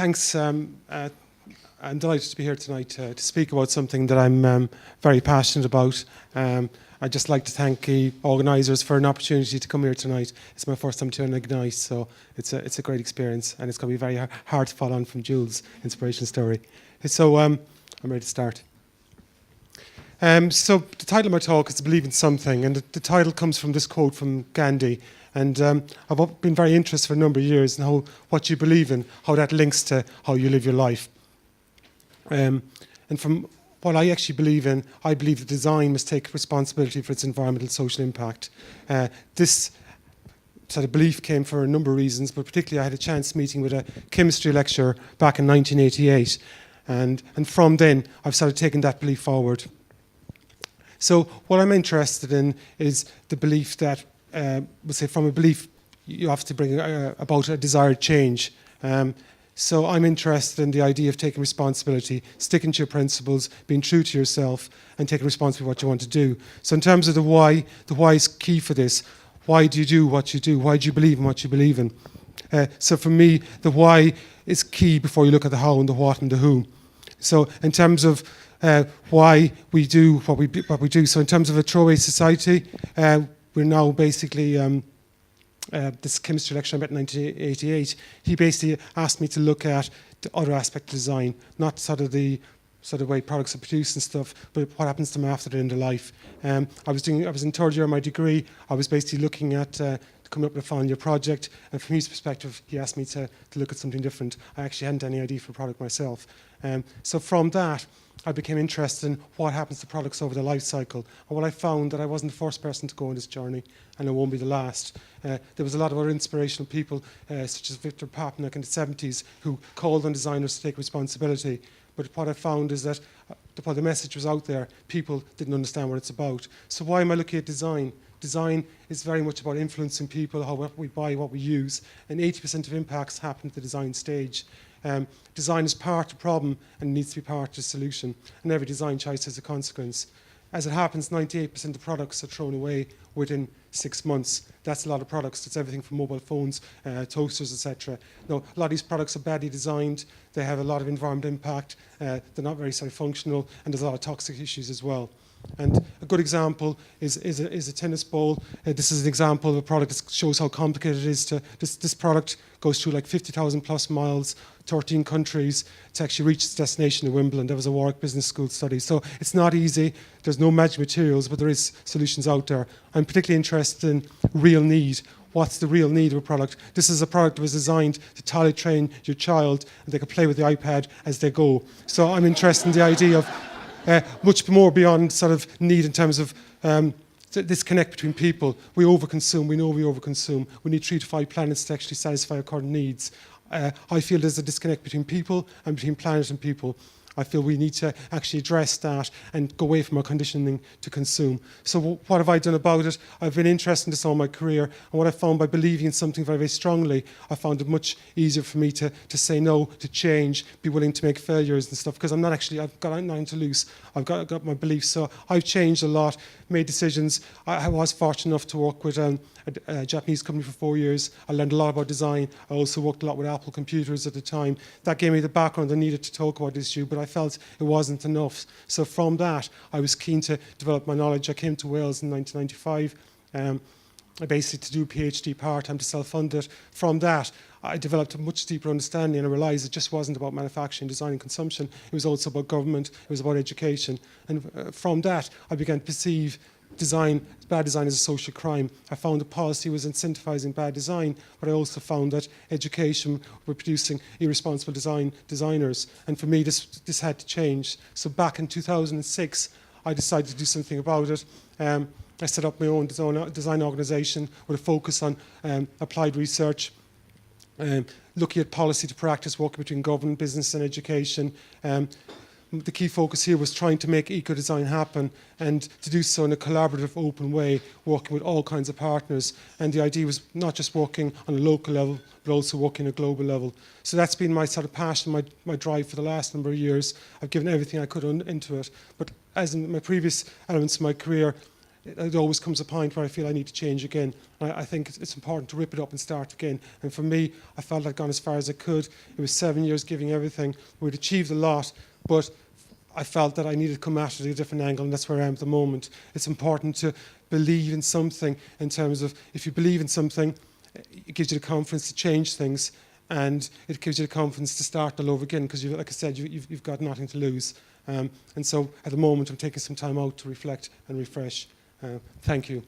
Thanks. I'm delighted to be here tonight to speak about something that I'm very passionate about. I'd just like to thank the organisers for an opportunity to come here tonight. It's my first time to Ignite, so it's a great experience, and it's going to be very hard to follow on from Jules' inspiration story. So I'm ready to start. So the title of my talk is Believe in Something, and the title comes from this quote from Gandhi. And I've been very interested for a number of years in what you believe in, how that links to how you live your life. And from what I actually believe in, I believe that design must take responsibility for its environmental social impact. This sort of belief came for a number of reasons, but particularly I had a chance meeting with a chemistry lecturer back in 1988. And from then, I've started taking that belief forward. So what I'm interested in is the belief that, we'll say from a belief, you have to bring about a desired change. So I'm interested in the idea of taking responsibility, sticking to your principles, being true to yourself, and taking responsibility for what you want to do. So in terms of the why is key for this. Why do you do what you do? Why do you believe in what you believe in? So for me, the why is key before you look at the how and the what and the who. So in terms of why we do what we do. So in terms of a throwaway society, we're now basically, this chemistry lecturer I met in 1988, he basically asked me to look at the other aspect of design, not sort of the way products are produced and stuff, but what happens to them after the end of life. I was in third year of my degree. I was basically looking at coming up with a final year project, and from his perspective, he asked me to look at something different. I actually hadn't any idea for a product myself. So from that, I became interested in what happens to products over the life cycle. And what I found that I wasn't the first person to go on this journey, and I won't be the last. There was a lot of other inspirational people, such as Victor Papanek in the 70s, who called on designers to take responsibility. But what I found is that while the message was out there, people didn't understand what it's about. So why am I looking at design? Design is very much about influencing people, what we buy, what we use, and 80% of impacts happen at the design stage. Design is part of the problem and needs to be part of the solution, and every design choice has a consequence. As it happens, 98% of products are thrown away within 6 months. That's a lot of products. That's everything from mobile phones, toasters, etc. Now, a lot of these products are badly designed. They have a lot of environmental impact. They're not very functional, and there's a lot of toxic issues as well. And a good example is a tennis ball. This is an example of a product that shows how complicated it is to. This product goes through like 50,000 plus miles, 13 countries to actually reach its destination in Wimbledon. There was a Warwick Business School study. So it's not easy. There's no magic materials, but there is solutions out there. I'm particularly interested in real need. What's the real need of a product? This is a product that was designed to toilet train your child, and they could play with the iPad as they go. So I'm interested in the idea of much more beyond sort of need in terms of disconnect between people. We overconsume. We know we overconsume. We need 3 to 5 planets to actually satisfy our current needs. I feel there's a disconnect between people and between planet and people. I feel we need to actually address that and go away from our conditioning to consume. So what have I done about it? I've been interested in this all my career, and what I found by believing in something very, very strongly, I found it much easier for me to say no, to change, be willing to make failures and stuff, because I've got nothing to lose. I've got my beliefs, so I've changed a lot, made decisions. I was fortunate enough to work with a Japanese company for 4 years. I learned a lot about design. I also worked a lot with Apple computers at the time. That gave me the background I needed to talk about this issue, but I felt it wasn't enough. So from that, I was keen to develop my knowledge. I came to Wales in 1995. I basically to do a PhD part-time to self-fund it. From that, I developed a much deeper understanding, and I realised it just wasn't about manufacturing, design and consumption. It was also about government. It was about education. And from that, I began to perceive bad design as a social crime. I found that policy was incentivizing bad design, but I also found that education were producing irresponsible designers. And for me, this had to change. So back in 2006, I decided to do something about it. I set up my own design organization with a focus on applied research, looking at policy to practice, working between government, business and education. The key focus here was trying to make eco-design happen, and to do so in a collaborative, open way, working with all kinds of partners. And the idea was not just working on a local level, but also working at a global level. So that's been my sort of passion, my drive for the last number of years. I've given everything I could into it. But as in my previous elements of my career, it always comes a point where I feel I need to change again. I think it's important to rip it up and start again. And for me, I felt I'd gone as far as I could. It was 7 years giving everything. We'd achieved a lot, but I felt that I needed to come at it at a different angle, and that's where I am at the moment. It's important to believe in something, in terms of, if you believe in something, it gives you the confidence to change things, and it gives you the confidence to start all over again, because, like I said, you've got nothing to lose. And so at the moment, I'm taking some time out to reflect and refresh. Thank you.